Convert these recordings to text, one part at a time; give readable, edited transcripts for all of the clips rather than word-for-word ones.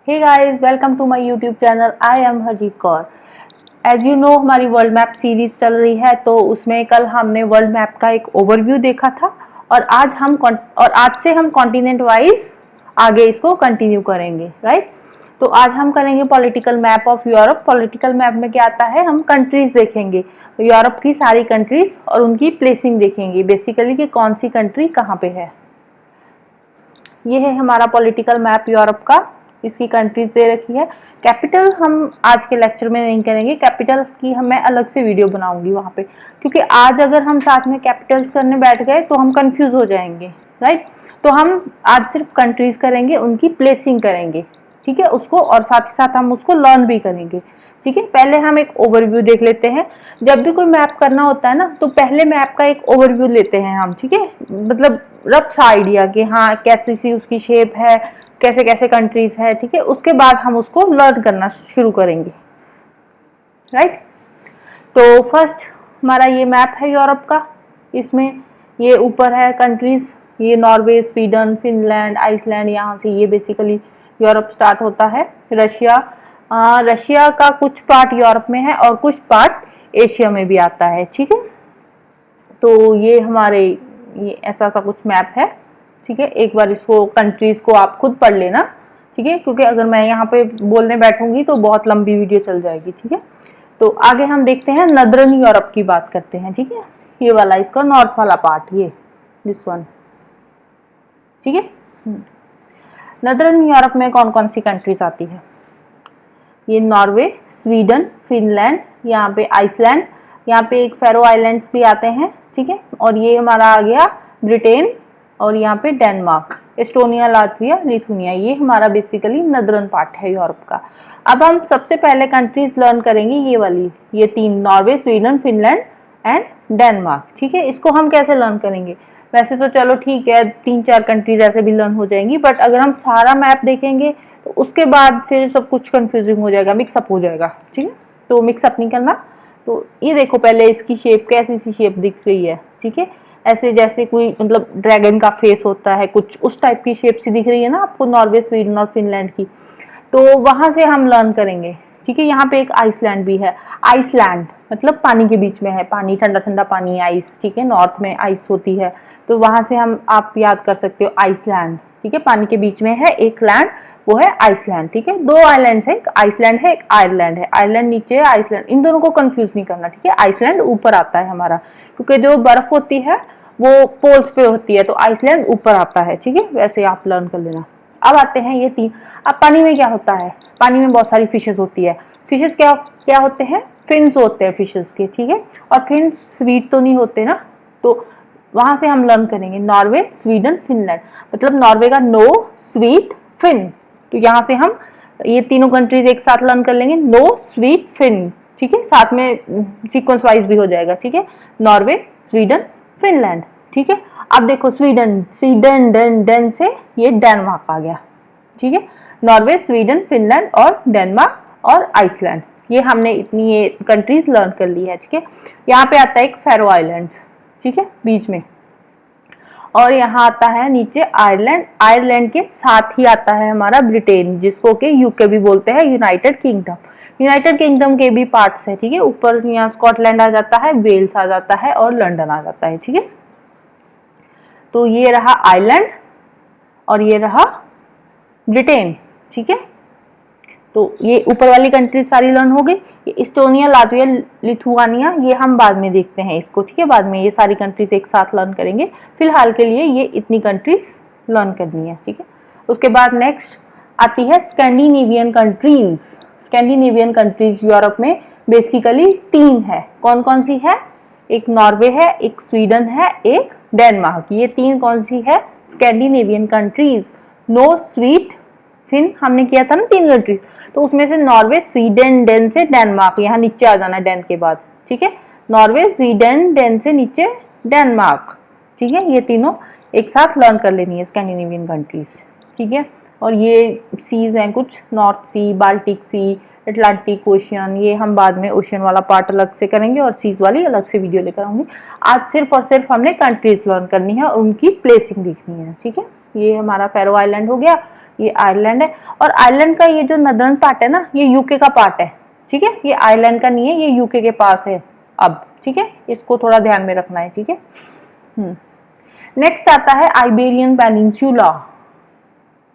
Hey guys, welcome to my YouTube channel. I am Harjeet Kaur. As you know, हमारी world map series चल रही है, तो उसमें कल हमने वर्ल्ड मैप का एक ओवरव्यू देखा था और आज से हम कॉन्टिनेंट वाइज आगे इसको कंटिन्यू करेंगे, राइट। तो आज हम करेंगे political map of Europe. Political map में क्या आता है, हम कंट्रीज देखेंगे, यूरोप की सारी कंट्रीज और उनकी प्लेसिंग देखेंगे, बेसिकली कि कौन सी कंट्री कहाँ पे है। ये है हमारा पॉलिटिकल मैप यूरोप का, इसकी कंट्रीज दे रखी है। कैपिटल हम आज के लेक्चर में नहीं करेंगे, कैपिटल की मैं अलग से वीडियो बनाऊंगी वहां पे, क्योंकि आज अगर हम साथ में कैपिटल्स करने बैठ गए तो हम कंफ्यूज हो जाएंगे, राइट। तो हम आज सिर्फ कंट्रीज करेंगे, उनकी प्लेसिंग करेंगे, ठीक है, उसको, और साथ ही साथ हम उसको लर्न भी करेंगे, ठीक है। पहले हम एक ओवरव्यू देख लेते हैं। जब भी कोई मैप करना होता है ना, तो पहले मैप का एक ओवरव्यू लेते हैं हम, ठीक है, मतलब रफ सा आइडिया कि हाँ कैसी सी उसकी शेप है, कैसे कैसे कंट्रीज है, ठीक है। उसके बाद हम उसको लर्न करना शुरू करेंगे, राइट। तो फर्स्ट हमारा ये मैप है यूरोप का। इसमें ये ऊपर है कंट्रीज, ये नॉर्वे, स्वीडन, फिनलैंड, आइसलैंड, यहाँ से ये बेसिकली यूरोप स्टार्ट होता है। रशिया का कुछ पार्ट यूरोप में है और कुछ पार्ट एशिया में भी आता है, ठीक है। तो ये हमारे ये ऐसा सा कुछ मैप है, ठीक है। एक बार इसको कंट्रीज को आप खुद पढ़ लेना, ठीक है, क्योंकि अगर मैं यहाँ पे बोलने बैठूंगी तो बहुत लंबी वीडियो चल जाएगी, ठीक है। तो आगे हम देखते हैं नदरन यूरोप की बात करते हैं, ठीक है। ये वाला इसका नॉर्थ वाला पार्ट, ये दिस वन, ठीक है। नदरन यूरोप में कौन कौन सी कंट्रीज आती है? ये नॉर्वे, स्वीडन, फिनलैंड, यहाँ पे आइसलैंड, यहाँ पे एक फेरो आइलैंड्स भी आते हैं, ठीक है। और ये हमारा आ गया ब्रिटेन, और यहाँ पे डेनमार्क, एस्टोनिया, लातविया, लिथुनिया, ये हमारा बेसिकली नदरन पार्ट है यूरोप का। अब हम सबसे पहले कंट्रीज लर्न करेंगे ये वाली, ये तीन, Norway, Sweden, Finland and Denmark, ठीक है। इसको हम कैसे लर्न करेंगे? वैसे तो चलो ठीक है, 3-4 कंट्रीज ऐसे भी लर्न हो जाएंगी, बट अगर हम सारा मैप देखेंगे तो उसके बाद फिर सब कुछ कंफ्यूजिंग हो जाएगा, मिक्सअप हो जाएगा, ठीक है। तो मिक्सअप नहीं करना। तो ये देखो पहले इसकी शेप, कैसी सी शेप दिख रही है, ठीक है, ऐसे जैसे कोई मतलब ड्रैगन का फेस होता है कुछ, उस टाइप की शेप सी दिख रही है ना आपको नॉर्वे, स्वीडन और फिनलैंड की। तो वहां से हम लर्न करेंगे, ठीक है। यहाँ पे एक आइसलैंड भी है। आइसलैंड मतलब पानी के बीच में है, पानी, ठंडा ठंडा पानी, आइस, ठीक है, नॉर्थ में आइस होती है, तो वहां से हम आप याद कर सकते हो आइसलैंड, ठीक है। पानी के बीच में है एक लैंड, वो है आइसलैंड, ठीक है। दो आइलैंड्स है, एक आइसलैंड है, एक आयरलैंड है। आयरलैंड नीचे है, आइसलैंड, इन दोनों को कंफ्यूज नहीं करना, ठीक है। आइसलैंड ऊपर आता है हमारा, क्योंकि जो बर्फ होती है वो पोल्स पे होती है, तो आइसलैंड ऊपर आता है, ठीक है। वैसे आप लर्न कर लेना। अब आते हैं ये तीन। अब पानी में क्या होता है? पानी में बहुत सारी फिशेस होती है। फिशेस क्या क्या होते हैं? फिन्स होते हैं फिशेस के, ठीक है। और फिन्स स्वीट तो नहीं होते ना, तो वहां से हम लर्न करेंगे नॉर्वे, स्वीडन, फिनलैंड, मतलब नॉर्वे का नो, स्वीट, फिन। तो यहाँ से हम ये तीनों कंट्रीज एक साथ लर्न कर लेंगे, नो, स्वीट, फिन, ठीक है। साथ में सीक्वेंस वाइज भी हो जाएगा, ठीक है। नॉर्वे, स्वीडन, फिनलैंड, ठीक है। अब देखो स्वीडन, स्वीडन डेन से ये डेनमार्क आ गया, ठीक है। नॉर्वे, स्वीडन, फिनलैंड और डेनमार्क और आइसलैंड, ये हमने इतनी ये कंट्रीज लर्न कर ली है, ठीक है। यहाँ पे आता है एक फेरो आइलैंड्स, ठीक है, बीच में, और यहाँ आता है नीचे आयरलैंड। आयरलैंड के साथ ही आता है हमारा ब्रिटेन, जिसको कि यूके भी बोलते हैं, यूनाइटेड किंगडम। यूनाइटेड किंगडम के भी पार्ट्स है, ठीक है। ऊपर यहाँ स्कॉटलैंड आ जाता है, वेल्स आ जाता है और लंदन आ जाता है, ठीक है। तो ये रहा आयरलैंड और ये रहा ब्रिटेन, ठीक है। तो ये ऊपर वाली कंट्री सारी लर्न हो गई। ये इस्टोनिया, लातविया, लिथुआनिया, ये हम बाद में देखते हैं इसको, ठीक है। बाद में ये सारी कंट्रीज एक साथ लर्न करेंगे, फिलहाल के लिए ये इतनी कंट्रीज लर्न करनी है, ठीक है। उसके बाद नेक्स्ट आती है Scandinavian countries. Scandinavian countries Europe में बेसिकली 3 है। कौन कौन सी है? एक नॉर्वे है, एक स्वीडन है, एक डेनमार्क। ये 3 कौन सी है? Scandinavian countries. No, sweet, fin हमने किया था ना 3 कंट्रीज, तो उसमें से नॉर्वे, स्वीडन, डेन से डेनमार्क, यहाँ नीचे आ जाना डेन के बाद, ठीक है। नॉर्वे, स्वीडन, डेन से नीचे डेनमार्क, ठीक है। ये तीनों एक साथ लर्न कर लेनी है स्कैंडिनेवियन कंट्रीज, ठीक है। और ये सीज हैं कुछ, नॉर्थ सी, बाल्टिक सी, अटलांटिक ओशियन, ये हम बाद में ओशियन वाला पार्ट अलग से करेंगे और सीज वाली अलग से वीडियो लेकर आऊंगी। आज सिर्फ और सिर्फ हमने कंट्रीज लर्न करनी है और उनकी प्लेसिंग देखनी है, ठीक है। ये हमारा फेरो आइलैंड हो गया, ये आयरलैंड है। और आयरलैंड का ये जो नदर्न पार्ट है ना, ये यूके का पार्ट है, ठीक है, ये आयरलैंड का नहीं है, ये यूके के पास है अब, ठीक है, इसको थोड़ा ध्यान में रखना है, ठीक है। नेक्स्ट आता है आइबेरियन पेनिनसुला,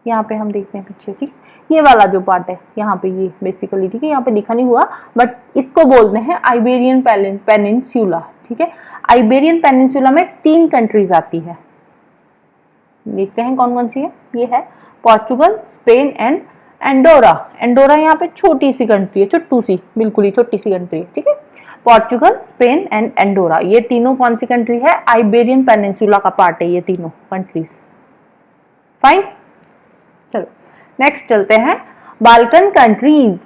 यहाँ पे हम देखते हैं पीछे, ठीक, ये वाला जो पार्ट है यहाँ पे, ये बेसिकली, ठीक है, यहाँ पे लिखा नहीं हुआ बट इसको बोलते हैं आइबेरियन पेनिनसुला, ठीक है। आइबेरियन पेनिनसुला में 3 कंट्रीज आती है, देखते हैं कौन कौन सी है। ये है Portugal, Spain and Andorra. Andorra यहाँ पे छोटी सी कंट्री है, छोटू सी, बिल्कुल ही छोटी सी कंट्री है, ठीक है। पोर्चुगल, स्पेन एंड एंडोरा, ये तीनों कौन सी कंट्री है? आइबेरियन पेनिनसुला का पार्ट है ये तीनों कंट्रीज। फाइन, चलो नेक्स्ट चलते हैं बाल्कन कंट्रीज,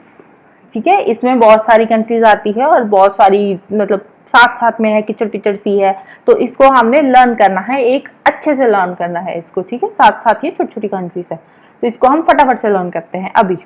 ठीक है। इसमें बहुत सारी कंट्रीज आती है और बहुत सारी मतलब साथ साथ में है, किचड़ पिचड़ सी है, तो इसको हमने लर्न करना है, एक अच्छे से लर्न करना है इसको, ठीक है। साथ साथ ये छोटी छोटी कंट्रीज है, तो इसको हम फटाफट से लर्न करते हैं। अभी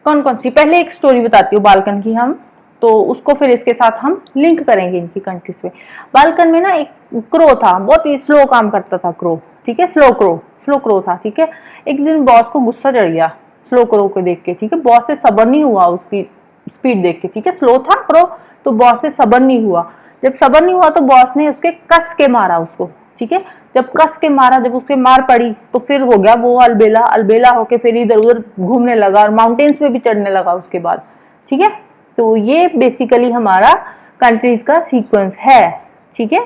कौन कौन सी, पहले एक स्टोरी बताती हूँ बाल्कन की हम, तो उसको फिर इसके साथ हम लिंक करेंगे इनकी कंट्रीज में। बाल्कन में ना एक क्रो था, बहुत ही स्लो काम करता था क्रो, ठीक है, स्लो क्रो था, ठीक है। एक दिन बॉस को गुस्सा चढ़ गया स्लो क्रो को देख के, ठीक है। बॉस से सब्र नहीं हुआ उसकी स्पीड देख के, ठीक है, स्लो था क्रो, तो बॉस से सब्र नहीं हुआ। जब सब्र नहीं हुआ तो बॉस ने उसके कस के मारा उसको, ठीक है। जब कस के मारा, जब उसके मार पड़ी तो फिर हो गया वो अलबेला होके फिर इधर उधर घूमने लगा और माउंटेन्स पे भी चढ़ने लगा उसके बाद, ठीक है। तो ये बेसिकली हमारा कंट्रीज का सीक्वेंस है, ठीक है।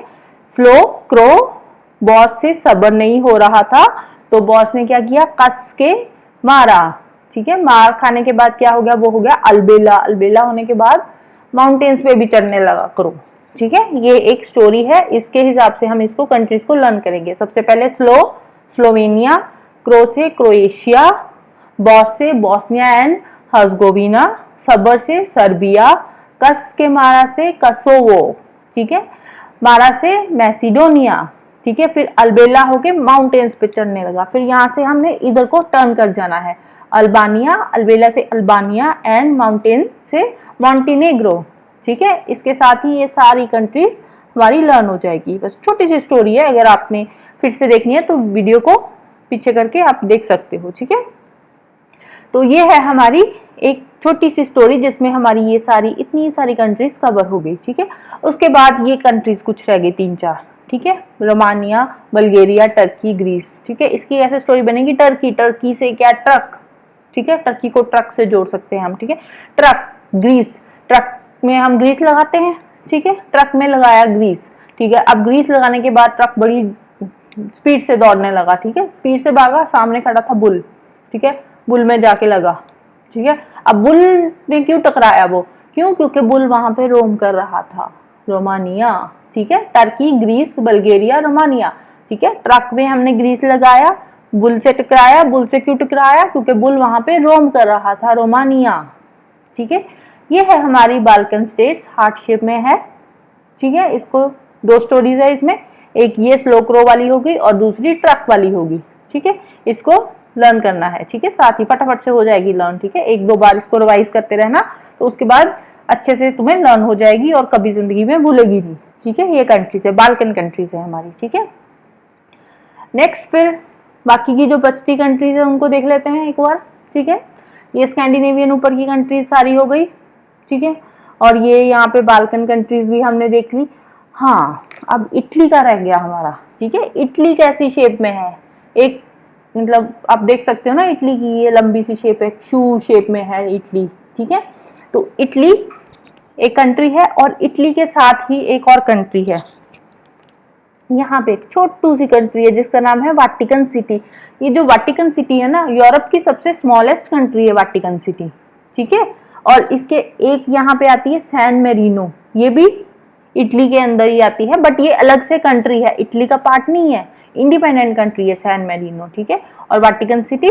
स्लो क्रो, बॉस से सब्र नहीं हो रहा था तो बॉस ने क्या किया, कस के मारा, ठीक है। मार खाने के बाद क्या हो गया, वो हो गया अलबेला होने के बाद माउंटेन्स पे भी चढ़ने लगा क्रो, ठीक है। ये एक स्टोरी है, इसके हिसाब से हम इसको कंट्रीज को लर्न करेंगे। सबसे पहले स्लोवेनिया, क्रो से क्रोएशिया, बॉस से बॉस्निया एंड हर्जगोविना, सब्र से सर्बिया, कस के मारा से कसोवो, ठीक है, मारा से मैसिडोनिया, ठीक है। फिर अलबेला होके माउंटेन्स पे चढ़ने लगा। फिर यहाँ से हमने इधर को टर्न कर जाना है, अल्बानिया, अलबेला से अल्बानिया एंड माउंटेन से मॉन्टेनेग्रो, ठीक है। इसके साथ ही ये सारी कंट्रीज हमारी लर्न हो जाएगी। बस छोटी सी स्टोरी है, अगर आपने फिर से देखनी है तो वीडियो को पीछे करके आप देख सकते हो, ठीक है। तो ये है हमारी एक छोटी सी स्टोरी जिसमें हमारी ये सारी इतनी सारी कंट्रीज कवर हो गई, ठीक है। उसके बाद ये कंट्रीज कुछ रह गई 3-4, ठीक है, रोमानिया, बल्गेरिया, टर्की, ग्रीस, ठीक है। इसकी ऐसे स्टोरी बनेगी, टर्की से क्या, ट्रक, ठीक है, टर्की को ट्रक से जोड़ सकते हैं हम, ठीक है। ट्रक, ग्रीस, ट्रक में हम ग्रीस लगाते हैं, ठीक है, ट्रक में लगाया ग्रीस, ठीक है। अब ग्रीस लगाने के बाद ट्रक बड़ी स्पीड से दौड़ने लगा, ठीक है, स्पीड से भागा, सामने खड़ा था बुल, ठीक है, बुल में जाके लगा, ठीक है। अब बुल ने क्यों टकराया, वो क्यों, क्योंकि बुल वहां पे रोम कर रहा था, रोमानिया, ठीक है। टर्की, ग्रीस, बल्गेरिया, रोमानिया, ठीक है। ट्रक में हमने ग्रीस लगाया, बुल से टकराया, बुल से क्यों टकराया, क्योंकि बुल वहां पे रोम कर रहा था, रोमानिया, ठीक है। ये है हमारी बाल्कन स्टेट्स, हार्ट शेप में है, ठीक है। इसको 2 स्टोरीज है इसमें, एक ये स्लो क्रो वाली होगी और दूसरी ट्रक वाली होगी, ठीक है। इसको लर्न करना है, ठीक है, साथ ही फटाफट से हो जाएगी लर्न, ठीक है। 1-2 बार इसको रिवाइज करते रहना, तो उसके बाद अच्छे से तुम्हें लर्न हो जाएगी और कभी जिंदगी में भूलेगी नहीं, ठीक है। ये कंट्रीज है, बाल्कन कंट्रीज है हमारी, ठीक है। नेक्स्ट फिर बाकी की जो बचती कंट्रीज है उनको देख लेते हैं एक बार, ठीक है। ये स्कैंडिनेवियन ऊपर की कंट्रीज सारी हो गई, ठीक है। और ये यहाँ पे बाल्कन कंट्रीज भी हमने देख ली। हाँ, अब इटली का रह गया हमारा, ठीक है। इटली कैसी शेप में है, एक मतलब आप देख सकते हो ना इटली की, ये लंबी सी शेप है, शू शेप में है इटली, ठीक है। तो इटली एक कंट्री है और इटली के साथ ही एक और कंट्री है, यहाँ पे एक छोटू सी कंट्री है जिसका नाम है वाटिकन सिटी। ये जो वाटिकन सिटी है ना, यूरोप की सबसे स्मॉलेस्ट कंट्री है वाटिकन सिटी, ठीक है। और इसके एक यहाँ पे आती है सैन मेरिनो, ये भी इटली के अंदर ही आती है, बट ये अलग से कंट्री है, इटली का पार्ट नहीं है, इंडिपेंडेंट कंट्री है सैन मेरिनो, ठीक है। और Vatican city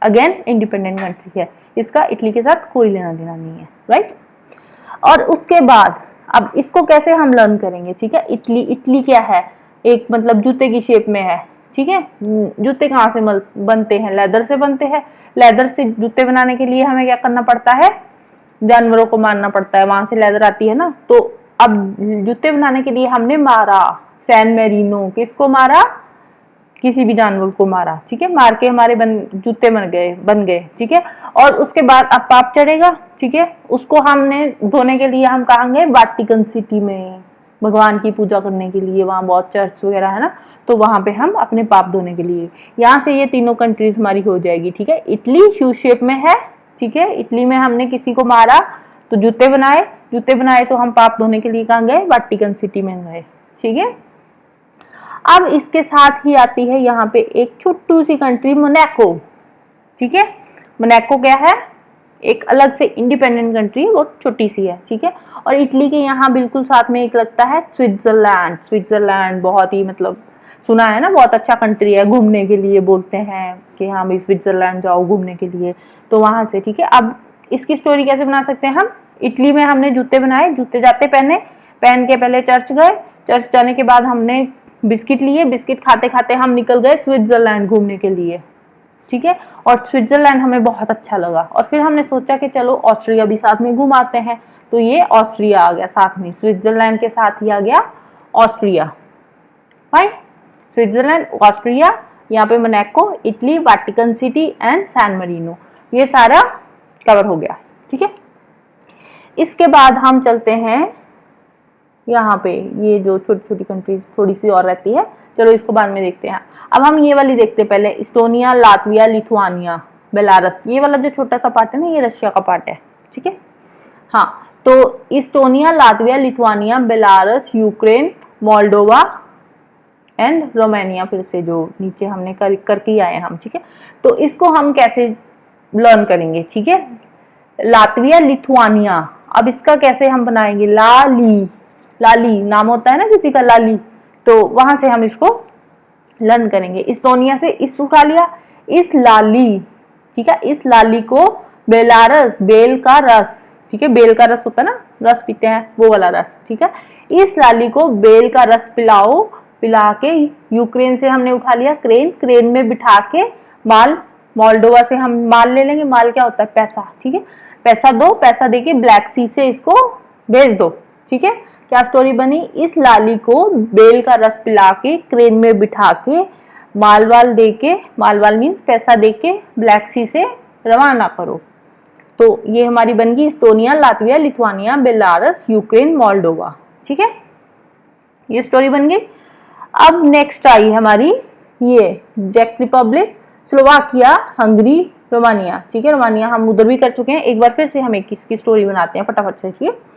again independent country है, इसका इटली के साथ कोई लेना देना नहीं है, राइट। और उसके बाद अब इसको कैसे हम लर्न करेंगे, ठीक है। इटली क्या है, एक मतलब जूते की शेप में है, ठीक है। जूते कहाँ से बनते हैं, लेदर से बनते हैं। लेदर से जूते बनाने के लिए हमें क्या करना पड़ता है, जानवरों को मारना पड़ता है, वहां से लेदर आती है ना। तो अब जूते बनाने के लिए हमने मारा सैन मेरिनो, किसको मारा, किसी भी जानवर को मारा, ठीक है, मार के हमारे जूते बन गए, ठीक है। और उसके बाद अब पाप चढ़ेगा, ठीक है, उसको हमने धोने के लिए हम कहाँ गए, वाटिकन सिटी में, भगवान की पूजा करने के लिए, वहाँ बहुत चर्च वगैरह है ना, तो वहां पे हम अपने पाप धोने के लिए, यहाँ से ये तीनों कंट्रीज हमारी हो जाएगी, ठीक है। इटली शू शेप में है, ठीक है, इटली में हमने किसी को मारा तो जूते बनाए तो हम पाप धोने के लिए कहाँ गए, वाटिकन सिटी में गए, ठीक है। अब इसके साथ ही आती है यहाँ पे एक छोटी सी कंट्री मोनाको, ठीक है। मोनाको क्या है, एक अलग से इंडिपेंडेंट कंट्री, वो छोटी सी है, ठीक है। और इटली के यहाँ बिल्कुल साथ में एक लगता है स्विट्जरलैंड बहुत ही मतलब सुना है ना, बहुत अच्छा कंट्री है घूमने के लिए, बोलते हैं कि हाँ भाई स्विट्जरलैंड जाओ घूमने के लिए, तो वहां से, ठीक है। अब इसकी स्टोरी कैसे बना सकते हैं हम, इटली में हमने जूते बनाए, जूते जाते पहन के पहले चर्च गए, चर्च जाने के बाद हमने बिस्किट लिए, बिस्किट खाते खाते हम निकल गए स्विट्जरलैंड घूमने के लिए, ठीक है। और स्विट्जरलैंड हमें बहुत अच्छा लगा और फिर हमने सोचा कि चलो ऑस्ट्रिया भी साथ में घुमाते हैं, तो ये ऑस्ट्रिया आ गया साथ में, स्विट्जरलैंड के साथ ही आ गया ऑस्ट्रिया, फाइन। स्विट्जरलैंड, ऑस्ट्रिया, यहाँ पे Monaco, Italy, Vatican City and San Marino, ये सारा कवर हो गया, ठीक है। इसके बाद हम चलते हैं यहाँ पे, ये जो छोटी छोटी कंट्रीज थोड़ी सी और रहती है, चलो इसको बाद में देखते हैं। अब हम ये वाली देखते हैं पहले, इस्टोनिया, लातविया, लिथुआनिया, बेलारस, ये वाला जो छोटा सा पार्ट है ना, ये रशिया का पार्ट है, ठीक है। हाँ, तो Estonia, Latvia, Lithuania, Belarus, Ukraine, Moldova and Romania, फिर से जो नीचे हमने करके आए हम, ठीक है। तो इसको हम कैसे लर्न करेंगे, ठीक है। लातविया, लिथुआनिया, अब इसका कैसे हम बनाएंगे, लाली नाम होता है ना किसी का, लाली, तो वहां से हम इसको लर्न करेंगे। इस्टोनिया से इस उठा लिया, इस लाली, ठीक है, इस लाली को बेलारस, बेल का रस, ठीक है, बेल का रस होता है ना, रस पीते हैं वो वाला रस, ठीक है, इस लाली को बेल का रस पिला के यूक्रेन से हमने उठा लिया क्रेन में बिठा के माल, मोल्डोवा से हम माल ले लेंगे, माल क्या होता है, पैसा, ठीक है, पैसा दे के ब्लैक सी से इसको भेज दो, ठीक है। क्या स्टोरी बनी, इस लाली को बेल का रस पिला के क्रेन में बिठा के मालवाल दे के, मालवाल मीन्स पैसा दे के ब्लैक सी से रवाना करो, तो ये हमारी बन गई Estonia, Latvia, Lithuania, Belarus, Ukraine, Moldova, ठीक है, ये स्टोरी बन गई। अब नेक्स्ट आई हमारी ये चेक रिपब्लिक, स्लोवाकिया, हंगरी, रोमानिया, ठीक है, रोमानिया हम उधर भी कर चुके हैं, एक बार फिर से हम एक इसकी स्टोरी बनाते हैं फटाफट से, ठीक है।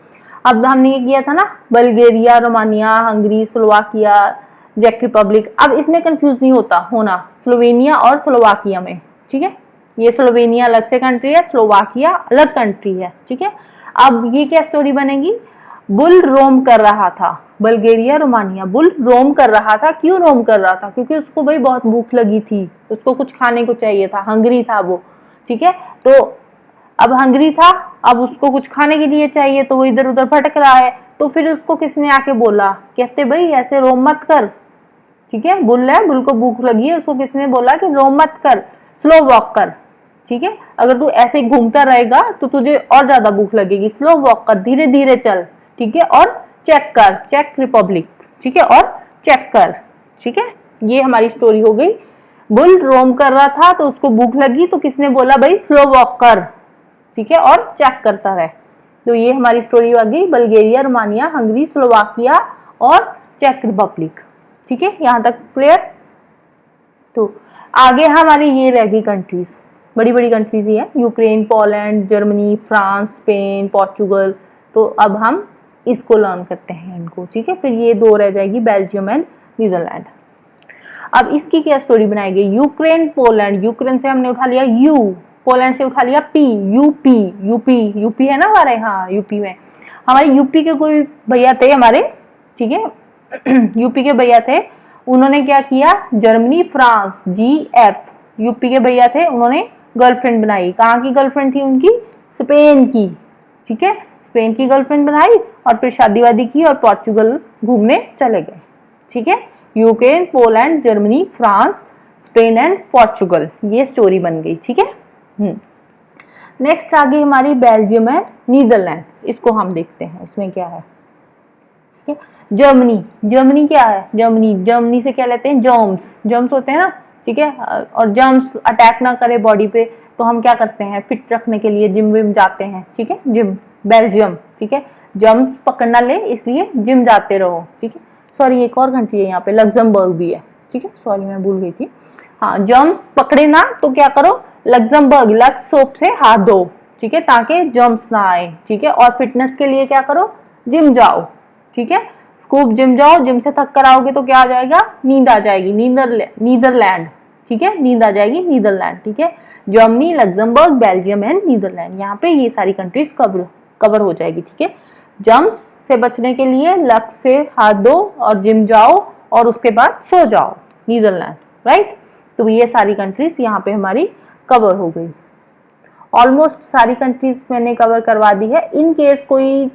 अब हमने ये किया था ना, बल्गेरिया, रोमानिया, हंगरी, स्लोवाकिया, चेक रिपब्लिक, अब इसमें कंफ्यूज नहीं होना स्लोवेनिया और स्लोवाकिया में, ठीक है, ये स्लोवेनिया अलग से कंट्री है, स्लोवाकिया अलग कंट्री है, ठीक है। अब ये क्या स्टोरी बनेगी, बुल रोम कर रहा था, बल्गेरिया, रोमानिया, बुल रोम कर रहा था, क्यों रोम कर रहा था, क्योंकि उसको भाई बहुत भूख लगी थी, उसको कुछ खाने को चाहिए था, हंगरी था वो, ठीक है। तो अब हंगरी था, अब उसको कुछ खाने के लिए चाहिए, तो वो इधर उधर भटक रहा है, तो फिर उसको किसने आके बोला, कहते भाई ऐसे रोम मत कर, ठीक है, बुल है, बुल को भूख लगी है, उसको किसने बोला कि रोम मत कर, स्लो वॉक कर, ठीक है, अगर तू ऐसे घूमता रहेगा तो तुझे और ज्यादा भूख लगेगी, स्लो वॉक कर, धीरे धीरे चल, ठीक है, और चेक कर, चेक रिपब्लिक, ठीक है, और चेक कर, ठीक है, ये हमारी स्टोरी हो गई। बुल रोम कर रहा था तो उसको भूख लगी, तो किसने बोला भाई स्लो वॉक कर, ठीक है, और चेक करता रहे, तो ये हमारी स्टोरी आ गई, बल्गेरिया, रोमानिया, हंगरी, स्लोवाकिया और चेक रिपब्लिक, ठीक है, यहां तक क्लियर। तो आगे हमारी ये रह गई कंट्रीज, बड़ी बड़ी कंट्रीज ही है, Ukraine, Poland, Germany, France, Spain, Portugal, तो अब हम इसको लर्न करते हैं इनको, ठीक है। फिर ये दो रह जाएगी, बेल्जियम एंड नीदरलैंड। अब इसकी क्या स्टोरी बनाएगी, यूक्रेन, पोलैंड, यूक्रेन से हमने उठा लिया यू, पोलैंड से उठा लिया पी, यूपी है ना हमारे, हाँ यूपी में, हमारे यूपी के कोई भैया थे हमारे, ठीक है, यूपी के भैया थे, उन्होंने क्या किया, जर्मनी, फ्रांस, GF, यूपी के भैया थे, उन्होंने गर्लफ्रेंड बनाई, कहाँ की गर्लफ्रेंड थी उनकी, स्पेन की, ठीक है, स्पेन की गर्लफ्रेंड बनाई और फिर शादी वादी की और पोर्चुगल घूमने चले गए, ठीक है, Ukraine, Poland, Germany, France, Spain and Portugal, ये स्टोरी बन गई, ठीक है। नेक्स्ट आ गई हमारी बेल्जियम एंड नीदरलैंड, इसको हम देखते हैं इसमें क्या है, ठीक ठीक है। जर्मनी, जर्मनी क्या है, जर्मनी, जर्मनी से क्या लेते हैं, जर्म्स, जर्म्स होते हैं ना, ठीक है। और जर्म्स अटैक ना करे बॉडी पे तो हम क्या करते हैं, फिट रखने के लिए जिम विम जाते हैं, ठीक है। जिम, बेल्जियम, ठीक है। जर्म्स पकड़ना ले इसलिए जिम जाते रहो, ठीक है। सॉरी एक और कंट्री है यहाँ पे, लग्जमबर्ग भी है, ठीक है, सॉरी मैं भूल गई थी। हाँ, जर्म्स पकड़े ना तो क्या करो, लग्जमबर्ग, लक्स सोप से हाथ धो, ठीक है, ताकि जर्म्स ना आए, ठीक है। और फिटनेस के लिए क्या करो, जिम जाओ, ठीक है। खूब जिम जाओ, जिम से थक कर आओगे तो क्या आ जाएगा, नींद आ जाएगी, नीदरलैंड, ठीक है, नींद आ जाएगी, नीदरलैंड, ठीक है। Germany, Luxembourg, Belgium and Netherlands, यहाँ पे ये सारी कंट्रीज कवर हो जाएगी, ठीक है। जर्म्स से बचने के लिए लक्स से हाथ धो और जिम जाओ और उसके बाद सो जाओ, नीदरलैंड, राइट। तो ये सारी कंट्रीज यहाँ पे हमारी कवर हो गई। ऑलमोस्ट सारी कंट्रीज मैंने कवर करवा दी है। इन केस कोई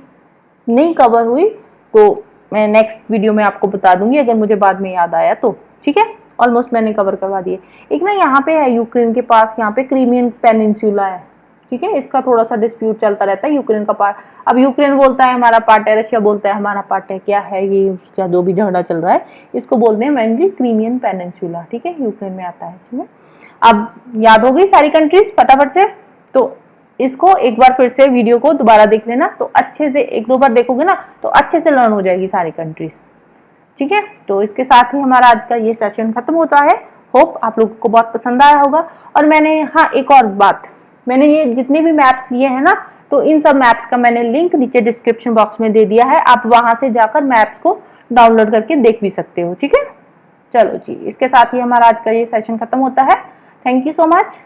नहीं कवर हुई तो मैं नेक्स्ट वीडियो में आपको बता दूंगी, अगर मुझे बाद में याद आया तो, ठीक है। ऑलमोस्ट मैंने कवर करवा दिए। एक ना यहाँ पे है यूक्रेन के पास, यहाँ पे क्रीमियन पेनिनसुला है, ठीक है। इसका थोड़ा सा डिस्प्यूट चलता रहता है, यूक्रेन का पार्ट, अब यूक्रेन बोलता है हमारा पार्ट है, रशिया बोलता है हमारा पार्ट है, क्या है ये, उसका जो भी झगड़ा चल रहा है, इसको बोलते हैं मेनली क्रीमियन पेनिनसुला, ठीक है, यूक्रेन में आता है, ठीक है। अब याद हो गई सारी कंट्रीज फटाफट से, तो इसको एक बार फिर से वीडियो को दोबारा देख लेना, तो अच्छे से एक दो बार देखोगे ना तो अच्छे से लर्न हो जाएगी सारी कंट्रीज, ठीक है। तो इसके साथ ही हमारा आज का ये सेशन खत्म होता है। होप आप लोगों को बहुत पसंद आया होगा। और मैंने, हाँ एक और बात, मैंने ये जितने भी मैप्स लिए हैं ना, तो इन सब मैप्स का मैंने लिंक नीचे डिस्क्रिप्शन बॉक्स में दे दिया है, आप वहां से जाकर मैप्स को डाउनलोड करके देख भी सकते हो, ठीक है। चलो जी, इसके साथ ही हमारा आज का ये सेशन खत्म होता है। Thank you so much.